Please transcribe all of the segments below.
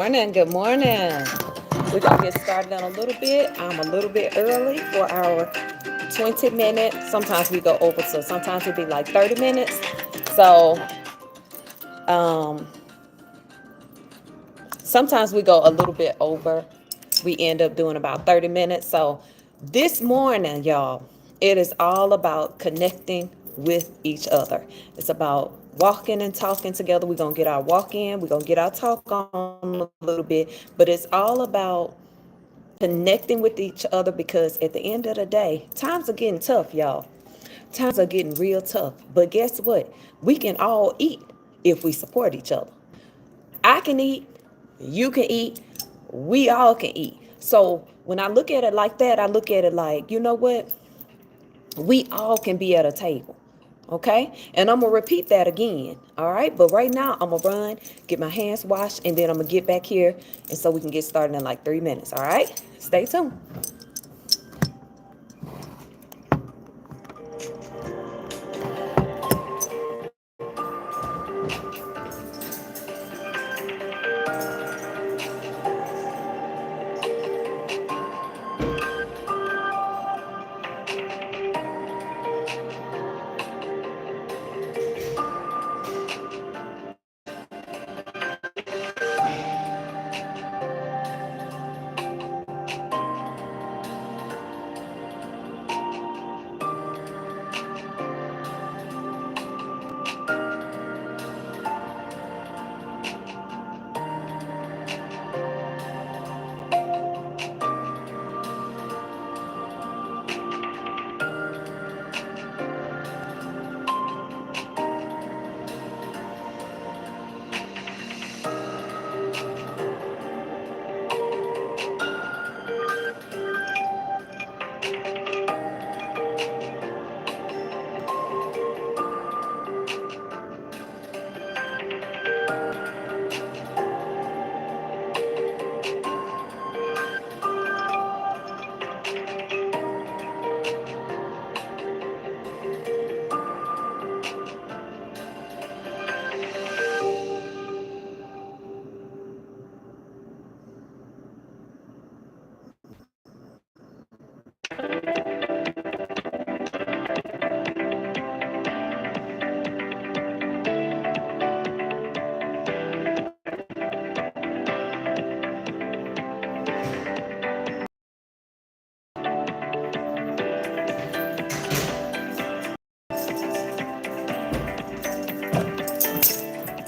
Morning, good morning. We're gonna get started in a little bit. I'm a little bit early for our 20 minutes. Sometimes we go over, so sometimes it'd be like 30 minutes. So um sometimes we go a little bit over. We end up doing about 30 minutes. So this morning, y'all, it is all about connecting with each other. It's about walking and talking together. We're going to get our walk in, we're going to get our talk on a little bit, but it's all about connecting with each other because at the end of the day, times are getting tough, y'all. Times are getting real tough. But guess what? We can all eat if we support each other. I can eat, you can eat, we all can eat. So when I look at it like that, I look at it like, you know what? We all can be at a table. Okay? And I'm going to repeat that again. All right? But right now, I'm going to run, get my hands washed, and then I'm going to get back here. And so we can get started in like 3 minutes. All right? Stay tuned.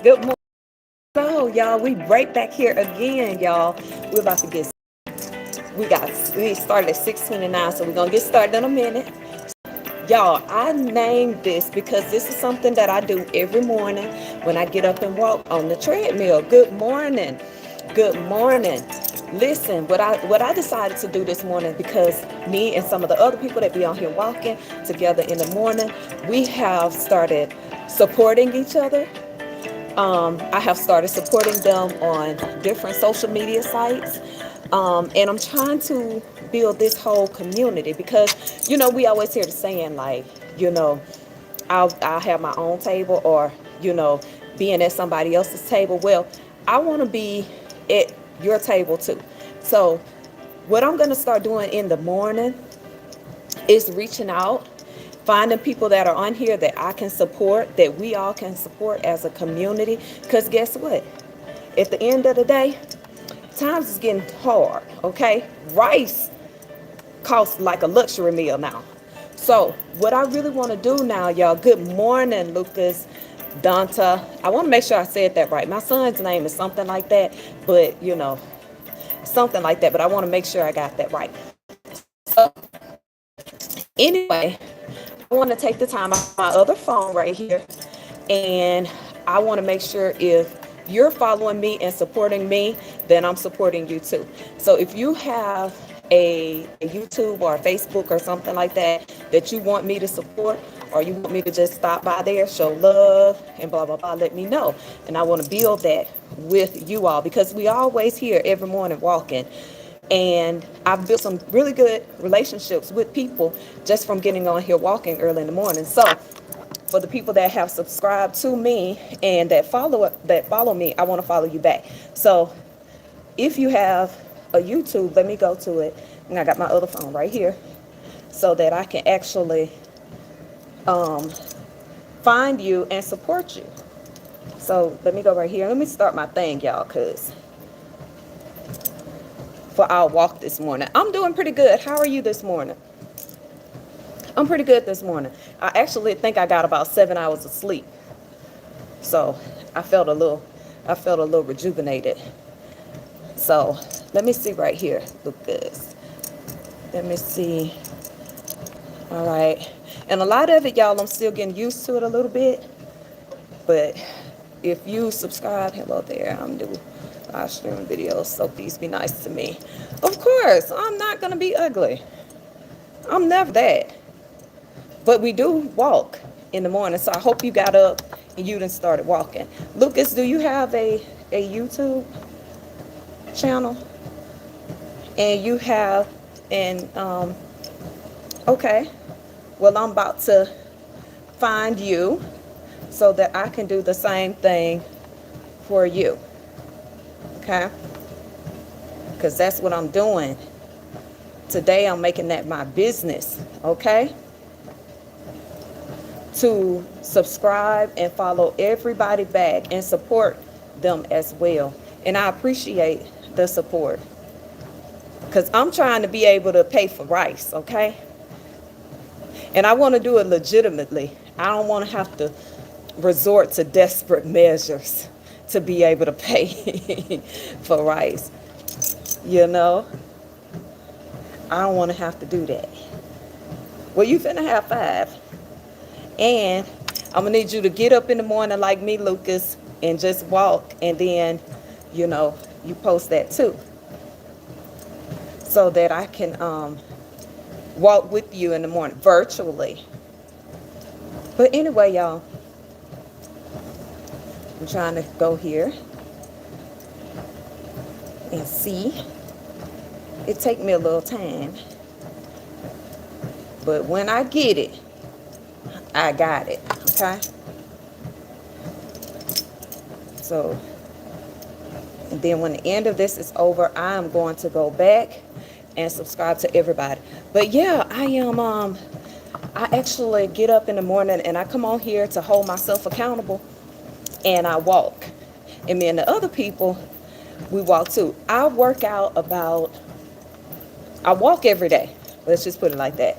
Good morning. So, y'all, we right back here again, y'all. We're about to get we started at 6:29, so we're gonna get started in a minute. Y'all, I named this because this is something that I do every morning when I get up and walk on the treadmill. Good morning. Good morning. Listen, what I decided to do this morning, because me and some of the other people that be on here walking together in the morning, we have started supporting each other. I have started supporting them on different social media sites. And I'm trying to build this whole community because, we always hear the saying like, you know, I'll have my own table, or, being at somebody else's table. Well, I want to be at your table too. So what I'm going to start doing in the morning is reaching out, finding people that are on here that I can support, that we all can support as a community. Because guess what? At the end of the day, times is getting hard, okay? Rice costs like a luxury meal now. So what I really want to do now, y'all, good morning, Lucas, Donta. I want to make sure I said that right. My son's name is something like that, but, something like that, but I want to make sure I got that right. So anyway, I want to take the time on my other phone right here, and I want to make sure if you're following me and supporting me, then I'm supporting you too. So if you have a YouTube or a Facebook or something like that you want me to support, or you want me to just stop by there, show love, and blah, blah, blah, let me know. And I want to build that with you all because we always here every morning walking. And I've built some really good relationships with people just from getting on here walking early in the morning. So for the people that have subscribed to me and that follow me, I want to follow you back. So if you have a YouTube, let me go to it. And I got my other phone right here so that I can actually find you and support you. So let me go right here. Let me start my thing, y'all, because for our walk this morning. I'm doing pretty good. How are you this morning? I'm pretty good this morning. I actually think I got about 7 hours of sleep. So I felt a little rejuvenated. So let me see right here, Lucas. Let me see. All right. And a lot of it, y'all, I'm still getting used to it a little bit. But if you subscribe, hello there. I'm doing live streaming videos, so please be nice to me. Of course, I'm not going to be ugly. I'm never that. But we do walk in the morning, so I hope you got up and you done started walking. Lucas, do you have a YouTube channel? And you have okay. Well, I'm about to find you so that I can do the same thing for you. Okay? Because that's what I'm doing. Today I'm making that my business, okay? To subscribe and follow everybody back and support them as well. And I appreciate the support. Because I'm trying to be able to pay for rice, okay? And I want to do it legitimately. I don't want to have to resort to desperate measures to be able to pay for rice. You know? I don't want to have to do that. Well, you finna have 5. And I'm going to need you to get up in the morning like me, Lucas, and just walk. And then, you know, you post that too. So that I can walk with you in the morning virtually. But anyway, y'all, I'm trying to go here and see. It take me a little time. But when I get it, I got it, okay? So, and then when the end of this is over, I am going to go back and subscribe to everybody. But yeah, I actually get up in the morning and I come on here to hold myself accountable and I walk. And me and the other people, we walk too. I walk every day. Let's just put it like that.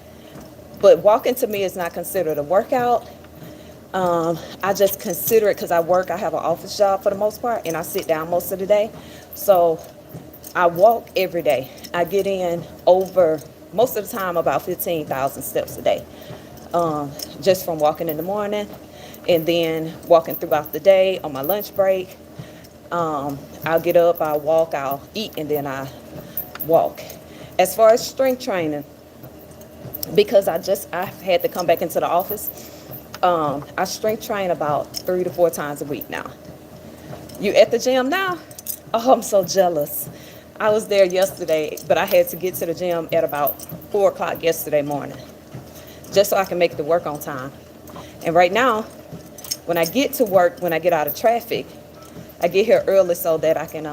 But walking to me is not considered a workout. I just consider it because I have an office job for the most part, and I sit down most of the day. So I walk every day. I get in over, most of the time, about 15,000 steps a day. Just from walking in the morning and then walking throughout the day on my lunch break. I'll get up, I'll walk, I'll eat, and then I walk. As far as strength training, because I had to come back into the office, I strength train about 3 to 4 times a week now. You at the gym now? Oh, I'm so jealous. I was there yesterday, but I had to get to the gym at about 4 o'clock yesterday morning, just so I can make it to work on time. And right now, when I get to work, when I get out of traffic, I get here early so that I can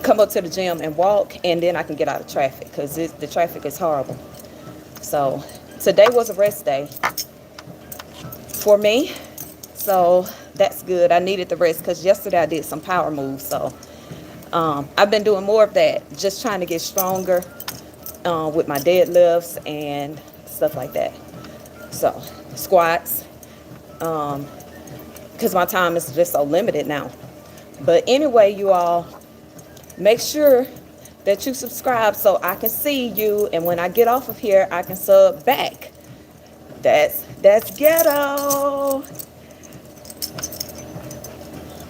come up to the gym and walk, and then I can get out of traffic because the traffic is horrible. So today was a rest day for me, so that's good. I needed the rest because yesterday I did some power moves. So I've been doing more of that, just trying to get stronger with my deadlifts and stuff like that. So squats, because my time is just so limited now. But anyway, you all, make sure that you subscribe so I can see you, and when I get off of here, I can sub back. That's ghetto.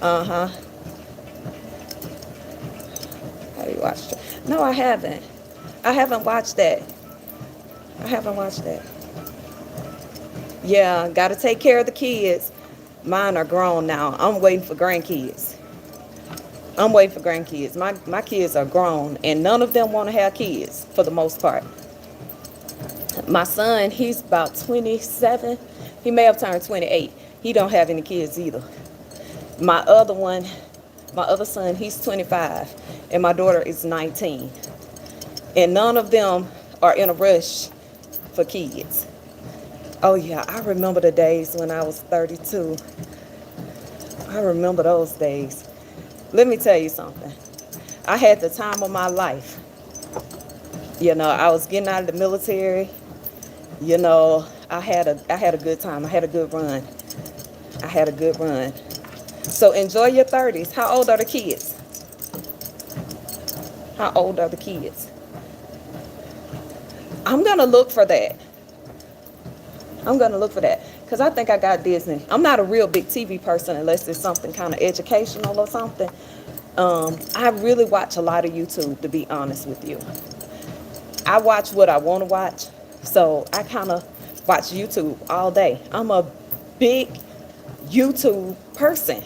How do you watch it? No, I haven't. I haven't watched that. Yeah, got to take care of the kids. Mine are grown now. I'm waiting for grandkids. My kids are grown, and none of them want to have kids for the most part. My son, he's about 27. He may have turned 28. He don't have any kids either. My other one, My other son, he's 25, and my daughter is 19. And none of them are in a rush for kids. Oh yeah, I remember the days when I was 32. I remember those days. Let me tell you something. I had the time of my life. You know, I was getting out of the military. You know, I had a good time. I had a good run. I had a good run. So enjoy your 30s. How old are the kids? How old are the kids? I'm gonna look for that. I'm gonna look for that because I think I got Disney. I'm not a real big TV person unless it's something kind of educational or something. I really watch a lot of YouTube, to be honest with you. I watch what I want to watch, so I kind of watch YouTube all day. I'm a big YouTube person.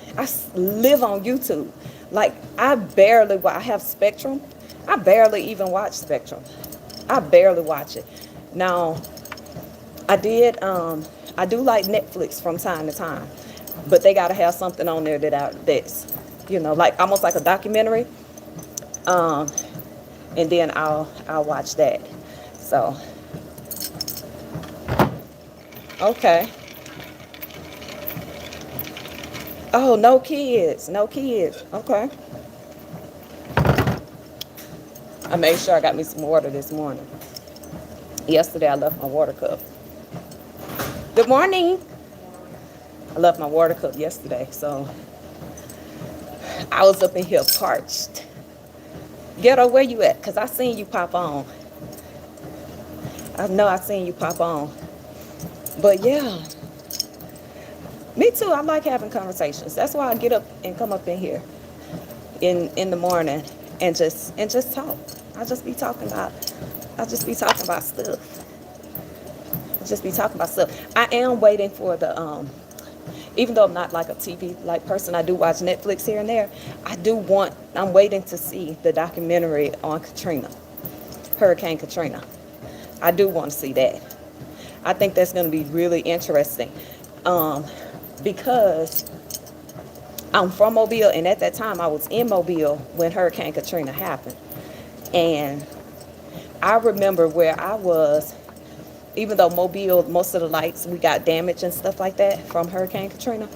Live on YouTube. Like I have Spectrum. I barely even watch Spectrum. I barely watch it. Now, I do like Netflix from time to time, but they gotta have something on there that's, like almost like a documentary. Um, and then I'll watch that. So, okay. Oh, no kids, no kids. Okay. I made sure I got me some water this morning. Yesterday I left my water cup. Good morning. I left my water cup yesterday, so I was up in here parched. Ghetto, where you at? Cause I seen you pop on. I know I seen you pop on. But yeah, me too. I like having conversations. That's why I get up and come up in here in the morning and just talk. I just be talking about stuff. Just be talking about stuff. I am waiting for the even though I'm not like a TV like person, I do watch Netflix here and there. I'm waiting to see the documentary on Katrina, Hurricane Katrina. I do want to see that. I think that's going to be really interesting, because I'm from Mobile, and at that time I was in Mobile when Hurricane Katrina happened. And I remember where I was, even though Mobile, most of the lights, we got damage and stuff like that from Hurricane Katrina,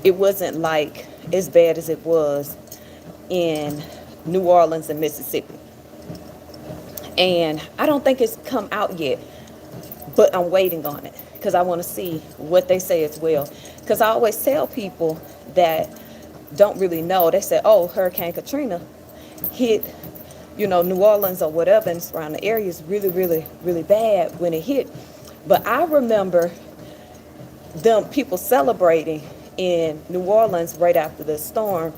it wasn't like as bad as it was in New Orleans and Mississippi. And I don't think it's come out yet, but I'm waiting on it because I want to see what they say as well. Because I always tell people that don't really know, they say, oh, Hurricane Katrina hit, New Orleans or whatever, and surrounding areas really, really, really bad when it hit. But I remember them people celebrating in New Orleans right after the storm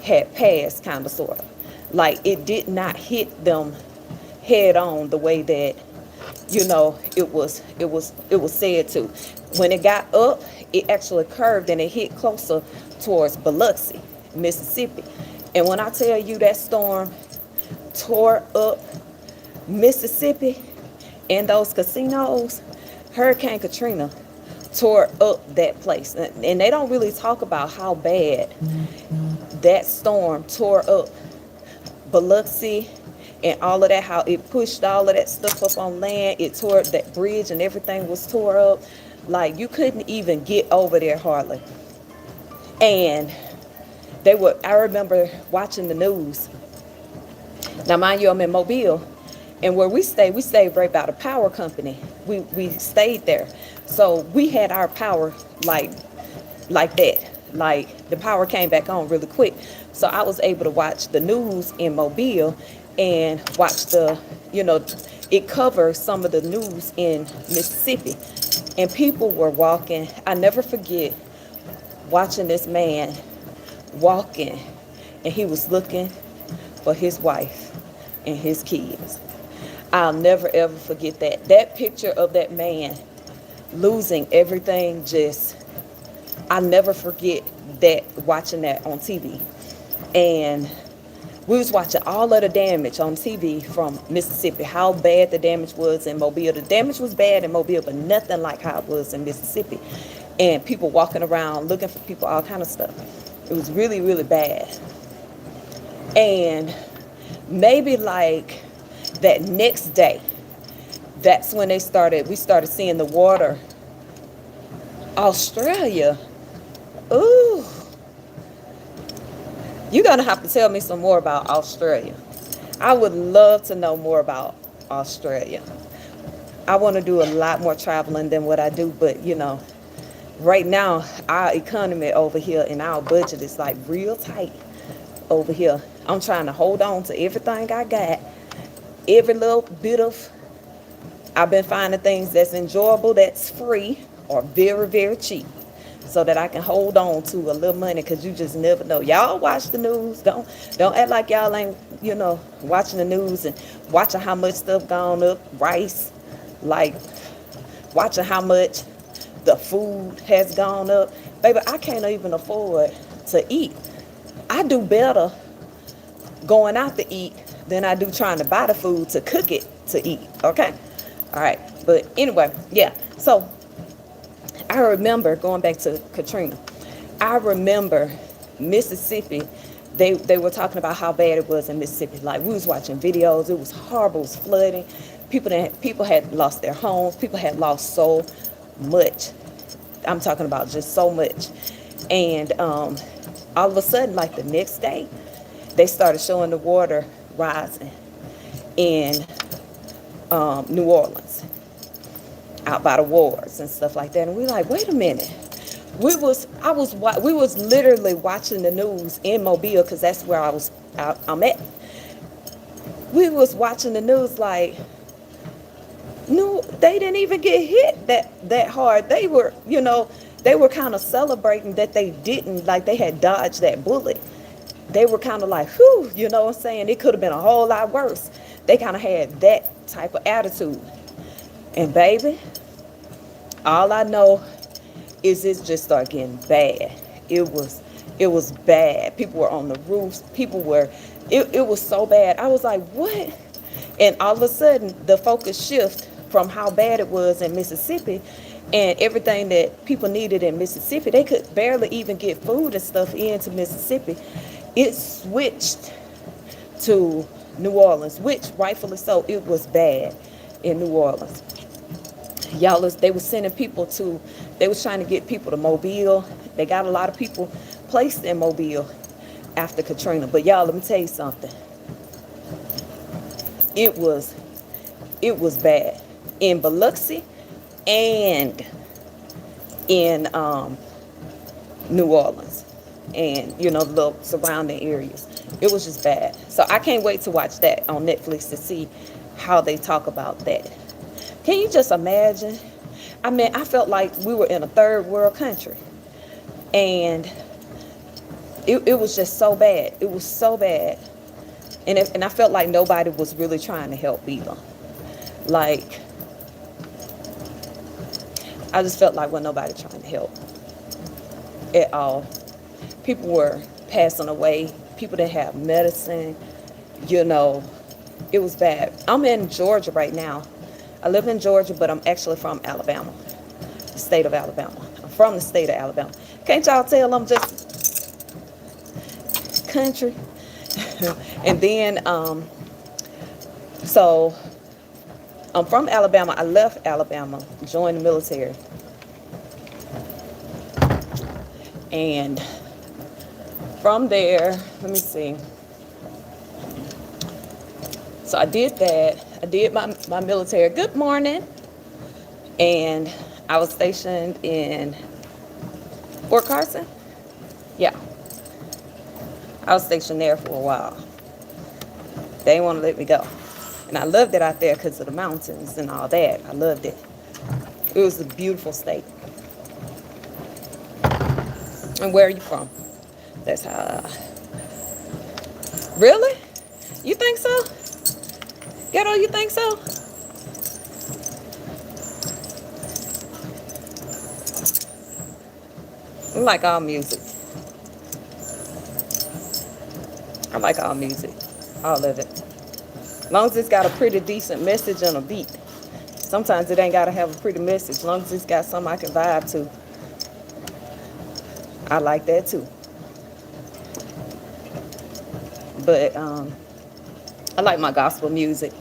had passed, kind of, sort of. Like it did not hit them head on the way that it was said to. When it got up, it actually curved and it hit closer towards Biloxi, Mississippi. And when I tell you that storm tore up Mississippi and those casinos, Hurricane Katrina tore up that place. And they don't really talk about how bad that storm tore up Biloxi and all of that, how it pushed all of that stuff up on land. It tore up that bridge and everything was tore up. Like you couldn't even get over there hardly. And I remember watching the news. Now, mind you, I'm in Mobile, and where we stayed right by the power company. We stayed there. So we had our power like that. Like the power came back on really quick. So I was able to watch the news in Mobile and watch it covers some of the news in Mississippi. And people were walking. I never forget watching this man walking, and he was looking for his wife and his kids. I'll never ever forget that. That picture of that man losing everything, I'll never forget that, watching that on TV. And we was watching all of the damage on TV from Mississippi, how bad the damage was in Mobile. The damage was bad in Mobile, but nothing like how it was in Mississippi. And people walking around looking for people, all kind of stuff. It was really, really bad. And maybe like that next day, that's when we started seeing the water. Australia. Ooh, you're gonna have to tell me some more about Australia. I would love to know more about Australia. I want to do a lot more traveling than what I do, but right now our economy over here and our budget is like real tight over here. I'm trying to hold on to everything I got, every little bit of. I've been finding things that's enjoyable, that's free, or very, very cheap, so that I can hold on to a little money, because you just never know. Y'all watch the news. Don't act like y'all ain't watching the news and watching how much stuff gone up. Rice, like watching how much the food has gone up. Baby, I can't even afford to eat. I do better going out to eat than I do trying to buy the food to cook it to eat. Okay? All right. But anyway, yeah. So I remember going back to Katrina. I remember Mississippi. They were talking about how bad it was in Mississippi. Like, we was watching videos. It was horrible. It was flooding. People had lost their homes. People had lost so much. I'm talking about just so much. And all of a sudden, like the next day, they started showing the water rising in New Orleans, out by the wharves and stuff like that. And we like, wait a minute. We was literally watching the news in Mobile, because that's where I'm at. We was watching the news like, no, they didn't even get hit that hard. They were kind of celebrating that they didn't, like they had dodged that bullet. They were kind of like, whew, you know what I'm saying? It could have been a whole lot worse. They kind of had that type of attitude. And baby, all I know is it just started getting bad. It was bad. People were on the roofs. It was so bad. I was like, what? And all of a sudden, the focus shift from how bad it was in Mississippi, and everything that people needed in Mississippi. They could barely even get food and stuff into Mississippi. It switched to New Orleans, which rightfully so, it was bad in New Orleans. They were sending people they was trying to get people to Mobile. They got a lot of people placed in Mobile after Katrina. But y'all, let me tell you something. It was bad in Biloxi and in New Orleans, and the little surrounding areas. It was just bad. So I can't wait to watch that on Netflix to see how they talk about that. Can you just imagine? I mean, I felt like we were in a third world country, and it was just so bad. It was so bad. And I felt like nobody was really trying to help either. Like, I just felt like nobody trying to help at all. People were passing away. People didn't have medicine. It was bad. I'm in Georgia right now. I live in Georgia, but I'm actually from Alabama, the state of Alabama. I'm from the state of Alabama. Can't y'all tell I'm just country? And then, so I'm from Alabama. I left Alabama, joined the military. And from there, let me see. So I did that. I did my military. Good morning. And I was stationed in Fort Carson. Yeah. I was stationed there for a while. They didn't want to let me go. And I loved it out there because of the mountains and all that. I loved it. It was a beautiful state. And where are you from? That's how. Really? You think so? Ghetto, you think so? I like all music. I like all music. All of it. As long as it's got a pretty decent message and a beat. Sometimes it ain't got to have a pretty message. As long as it's got something I can vibe to. I like that too. But I like my gospel music.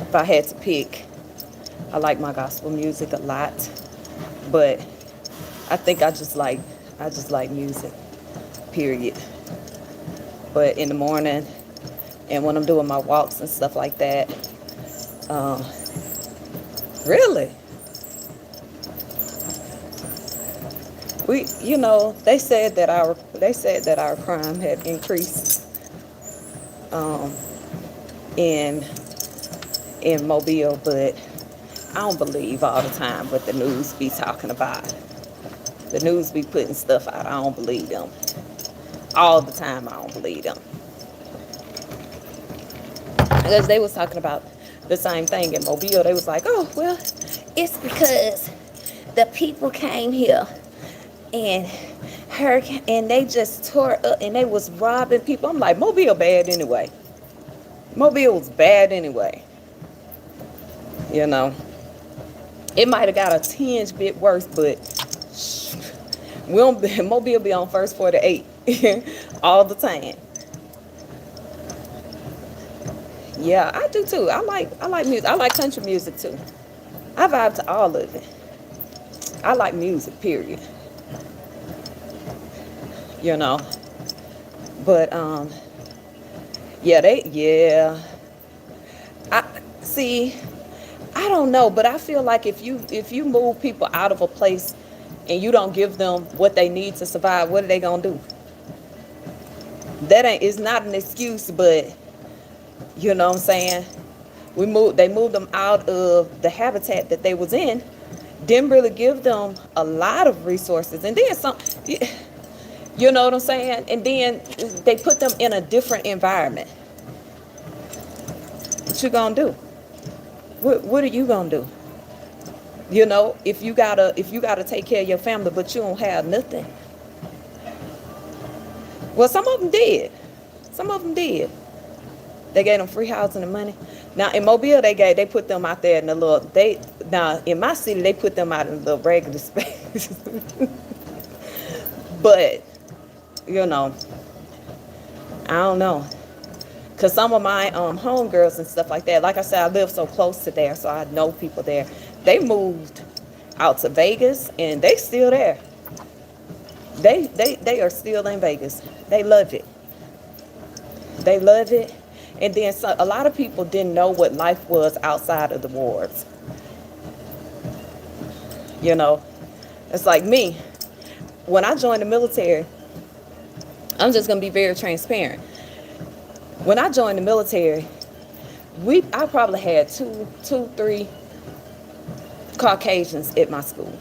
If I had to pick, I like my gospel music a lot. But I think I just like music, period. But in the morning and when I'm doing my walks and stuff like that, um, really, they said that our crime had increased um, in Mobile, but I don't believe all the time what the news be talking about. The news be putting stuff out. I don't believe them. All the time, I don't believe them. Because they was talking about the same thing in Mobile. They was like, oh, well, it's because the people came here and hurricane and they just tore up and they was robbing people. I'm like, Mobile bad anyway. Mobile was bad anyway. You know, it might have got a tinge bit worse, but we don't. Mobile be on first 48 all the time. Yeah, I do too. I like music. I like country music too. I vibe to all of it. I like music, period. You know, but yeah. I see. I don't know, but I feel like if you move people out of a place and you don't give them what they need to survive, what are they gonna do? That ain't it's not an excuse, but you know what I'm saying? They moved them out of the habitat that they was in, didn't really give them a lot of resources, and then some. You know what I'm saying? And then they put them in a different environment. What you gonna do? What are you gonna do? You know, if you gotta take care of your family, but you don't have nothing. Well, some of them did. Some of them did. They gave them free housing and money. Now in Mobile, they put them out there in the little. Now in my city, they put them out in the regular space. But you know, I don't know. Cause some of my homegirls and stuff like that, like I said, I live so close to there, so I know people there. They moved out to Vegas, and they still there. They are still in Vegas. They love it. They love it. And then a lot of people didn't know what life was outside of the wards. You know, it's like me. When I joined the military, I'm just gonna be very transparent. When I joined the military, I probably had two, three Caucasians at my school.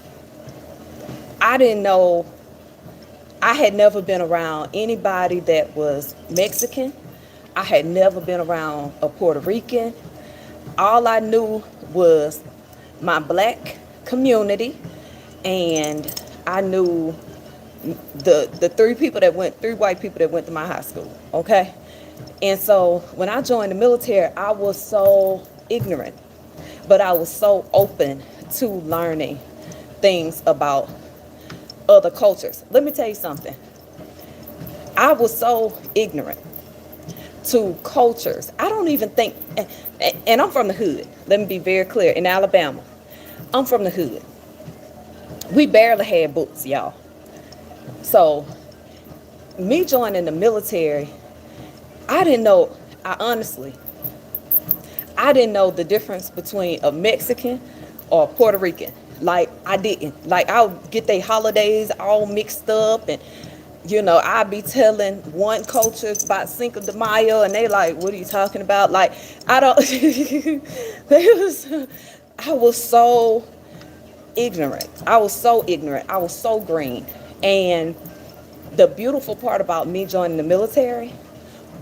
I didn't know. I had never been around anybody that was Mexican. I had never been around a Puerto Rican. All I knew was my black community, and I knew the three white people that went to my high school. Okay. And so when I joined the military, I was so ignorant, but I was so open to learning things about other cultures. Let me tell you something. I was so ignorant to cultures. I don't even think, and I'm from the hood. Let me be very clear. In Alabama, I'm from the hood. We barely had books, y'all. So me joining the military, I didn't know the difference between a Mexican or a Puerto Rican. Like, I didn't. Like, I would get their holidays all mixed up, and, you know, I'd be telling one culture about Cinco de Mayo, and they like, what are you talking about? Like, I was so ignorant. I was so green. And the beautiful part about me joining the military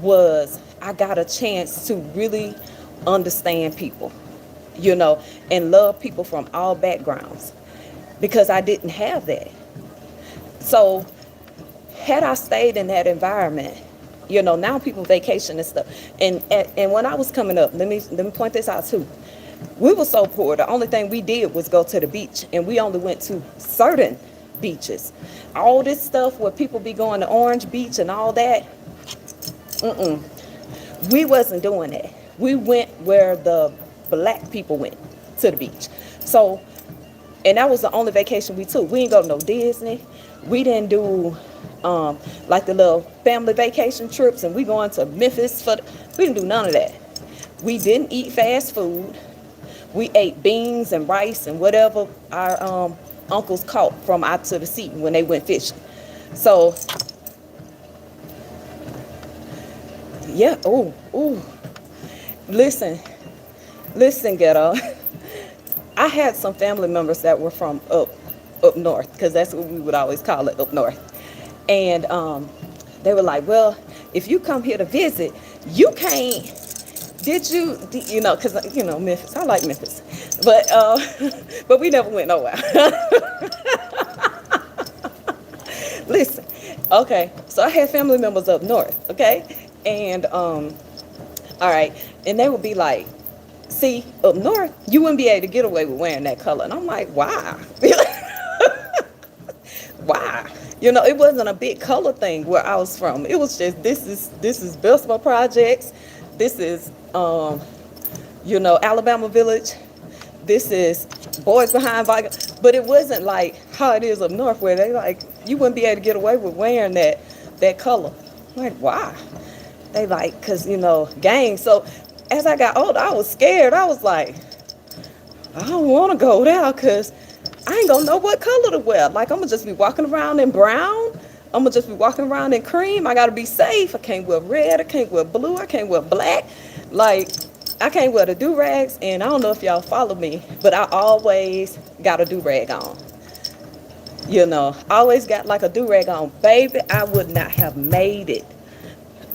was I got a chance to really understand people, you know, and love people from all backgrounds, because I didn't have that. So had I stayed in that environment, you know, now people vacation and stuff. And when I was coming up, let me point this out too. We were so poor. The only thing we did was go to the beach, and we only went to certain beaches. All this stuff where people be going to Orange Beach and all that, Mm-mm. We wasn't doing that. We went where the black people went, to the beach. So, and that was the only vacation we took. We didn't go to no Disney. We didn't do like the little family vacation trips, and we going to Memphis for. We didn't do none of that. We didn't eat fast food. We ate beans and rice and whatever our uncles caught from out to the sea when they went fishing. So yeah, oh, listen, listen, ghetto. I had some family members that were from up north, because that's what we would always call it, up north. And they were like, well, if you come here to visit, you can't. Did you, you know, because you know Memphis. I like Memphis, but but we never went nowhere. Listen, okay. So I had family members up north, okay, and all right, and they would be like, see, up north, you wouldn't be able to get away with wearing that color. And I'm like, why? Why? You know, it wasn't a big color thing where I was from. It was just this is Bessemer Projects. This is you know, Alabama Village. This is Boys Behind Vodka. But it wasn't like how it is up north, where they like you wouldn't be able to get away with wearing that color. I'm like, why? They like, cause you know, gang. So as I got older, I was scared. I was like, I don't want to go there, cause I ain't gonna know what color to wear. Like, I'm gonna just be walking around in brown. I'm gonna just be walking around in cream. I gotta be safe. I can't wear red. I can't wear blue. I can't wear black. Like, I can't wear the do-rags. And I don't know if y'all follow me, but I always got a do-rag on. You know, I always got like a do-rag on. Baby, I would not have made it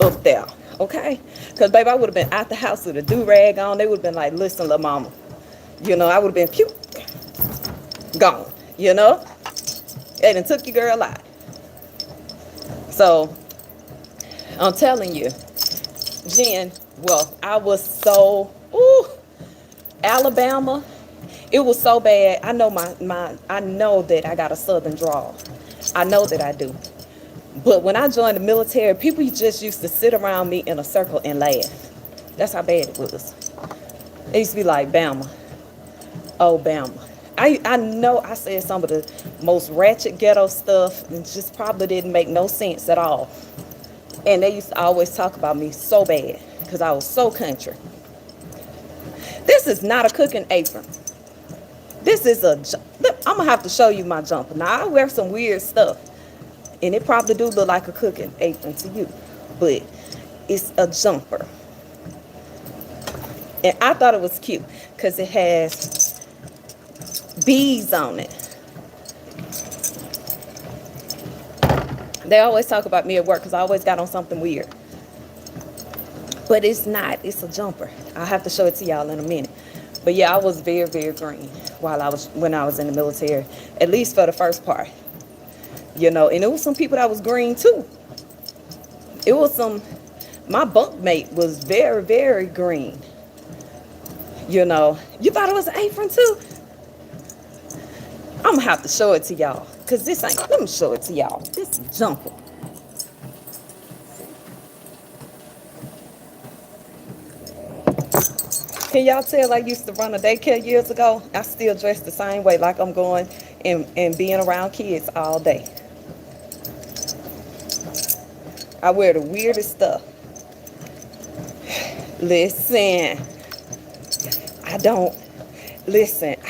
up there. Okay? Because, baby, I would have been out the house with a do-rag on. They would have been like, listen, little mama. You know, I would have been cute. Gone. You know? And it took your girl out. So, I'm telling you, Jen, well, I was so, Alabama, it was so bad. I know I know that I got a southern drawl. I know that I do. But when I joined the military, people just used to sit around me in a circle and laugh. That's how bad it was. It used to be like, Bama. Oh, Bama. I know I said some of the most ratchet ghetto stuff and just probably didn't make no sense at all. And they used to always talk about me so bad because I was so country. This is not a cooking apron. This is I'm going to have to show you my jumper. Now, I wear some weird stuff. And it probably do look like a cooking apron to you. But it's a jumper. And I thought it was cute because it has beads on it. They always talk about me at work because I always got on something weird. But it's not. It's a jumper. I'll have to show it to y'all in a minute. But yeah, I was very, very green when I was in the military, at least for the first part. You know, and it was some people that was green too. It was my bunkmate was very, very green. You know, you thought it was an apron too? I'm gonna have to show it to y'all, cause this ain't, let me show it to y'all. This is jumper. Can y'all tell I used to run a daycare years ago? I still dress the same way, like I'm going and being around kids all day. I wear the weirdest stuff. Listen, I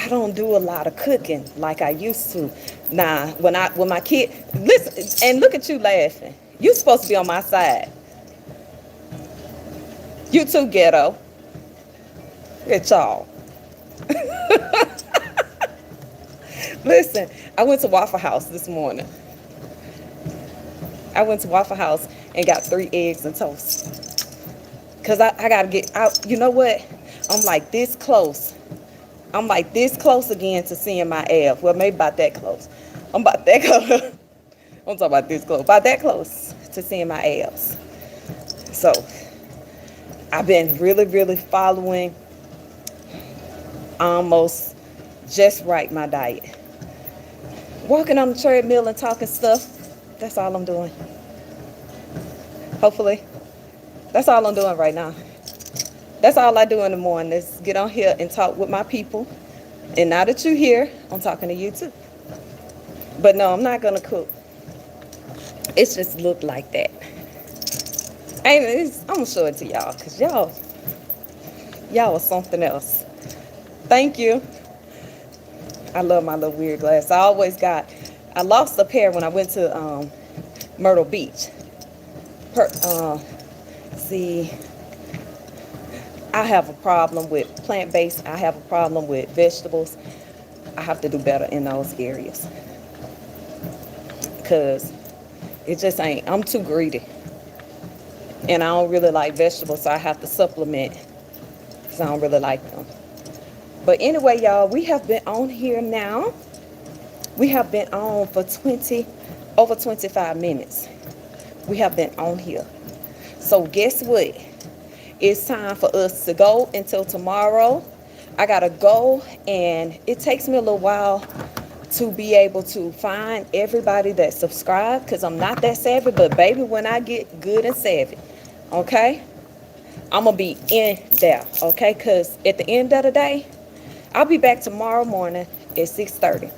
don't do a lot of cooking like I used to. Nah, when my kid, listen, and look at you laughing. You supposed to be on my side. You too, ghetto. It's y'all. Listen, I went to Waffle House this morning. I went to Waffle House and got 3 eggs and toast. Because I got to get out. You know what? I'm like this close. I'm like this close again to seeing my abs. Well, maybe about that close. I'm about that close. I'm talking about this close. About that close to seeing my abs. So, I've been really, really following almost just right my diet. Walking on the treadmill and talking stuff. That's all I'm doing. Hopefully, That's all I'm doing right now. That's all I do in the morning is get on here and talk with my people. And now that you're here, I'm talking to you too. But no, I'm not gonna cook. It's just look like that. I'm gonna show it to y'all because y'all are something else. Thank you. I love my little weird glass. I lost a pair when I went to Myrtle Beach. See, I have a problem with plant-based. I have a problem with vegetables. I have to do better in those areas because it just ain't. I'm too greedy. And I don't really like vegetables, so I have to supplement because I don't really like them. But anyway, y'all, we have been on here now. We have been on for over 25 minutes. We have been on here. So guess what? It's time for us to go until tomorrow. I gotta go, and it takes me a little while to be able to find everybody that subscribed because I'm not that savvy, but baby, when I get good and savvy, okay, I'm gonna be in there, okay? Because at the end of the day, I'll be back tomorrow morning at 6:30.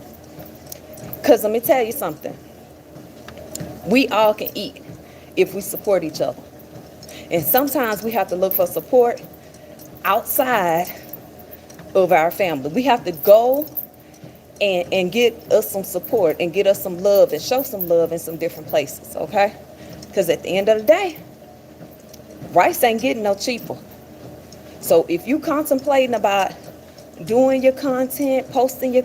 Because let me tell you something. We all can eat if we support each other. And sometimes we have to look for support outside of our family. We have to go and get us some support and get us some love and show some love in some different places, okay? Because at the end of the day, rice ain't getting no cheaper. So if you contemplating about doing your content, posting your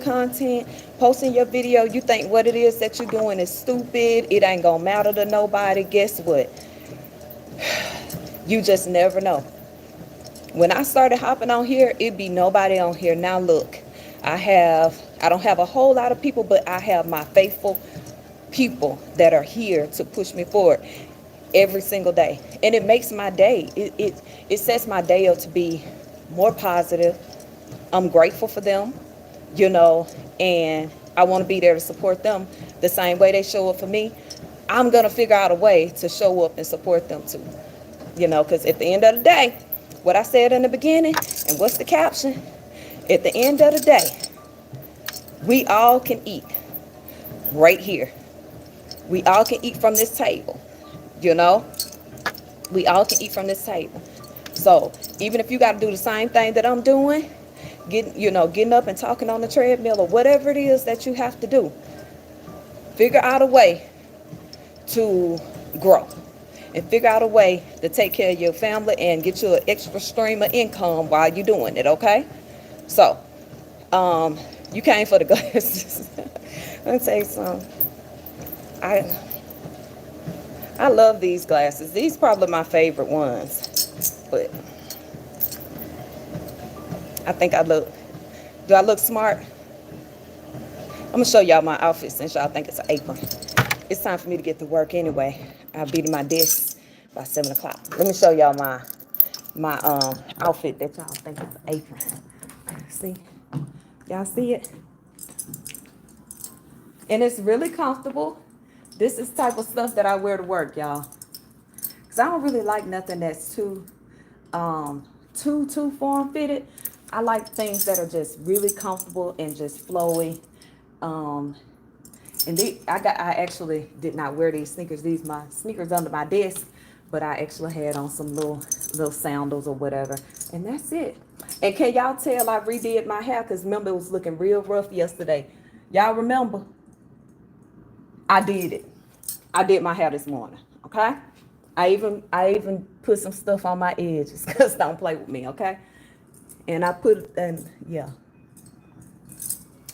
video, you think what it is that you're doing is stupid, it ain't gonna matter to nobody, guess what? You just never know. When I started hopping on here, it'd be nobody on here. Now look, I don't have a whole lot of people, but I have my faithful people that are here to push me forward every single day. And it makes my day. It sets my day up to be more positive. I'm grateful for them, and I want to be there to support them the same way they show up for me. I'm going to figure out a way to show up and support them too, because at the end of the day, what I said in the beginning, and what's the caption? At the end of the day, we all can eat right here. We all can eat from this table, We all can eat from this table. So even if you got to do the same thing that I'm doing, getting up and talking on the treadmill or whatever it is that you have to do, figure out a way to grow and figure out a way to take care of your family and get you an extra stream of income while you're doing it, okay? So, you came for the glasses. Let me tell you something. I love these glasses. These are probably my favorite ones. But I think do I look smart? I'm going to show y'all my outfit since y'all think it's an apron. It's time for me to get to work anyway. I'll be to my desk by 7 o'clock. Let me show y'all my outfit that y'all think is an apron. See? Y'all see it? And it's really comfortable. This is the type of stuff that I wear to work, y'all. Because I don't really like nothing that's too form fitted. I like things that are just really comfortable and just flowy. And I actually did not wear these sneakers. These my sneakers under my desk, but I actually had on some little sandals or whatever. And that's it. And can y'all tell I redid my hair? Because remember, it was looking real rough yesterday. Y'all remember? I did it. I did my hair this morning, okay? I even put some stuff on my edges because don't play with me, okay? And yeah.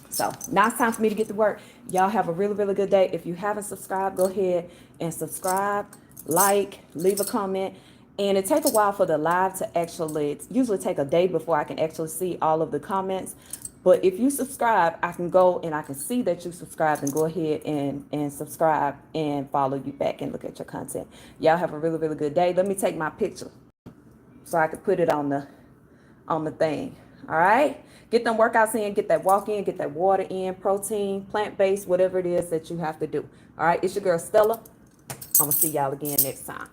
So now it's time for me to get to work. Y'all have a really, really good day. If you haven't subscribed, go ahead and subscribe, leave a comment. And it takes a while for the live to it usually take a day before I can actually see all of the comments. But if you subscribe, I can go and I can see that you subscribed and go ahead and subscribe and follow you back and look at your content. Y'all have a really, really good day. Let me take my picture so I can put it on the thing. All right. Get them workouts in, get that walk in, get that water in, protein, plant-based, whatever it is that you have to do. All right. It's your girl, Stella. I'm going to see y'all again next time.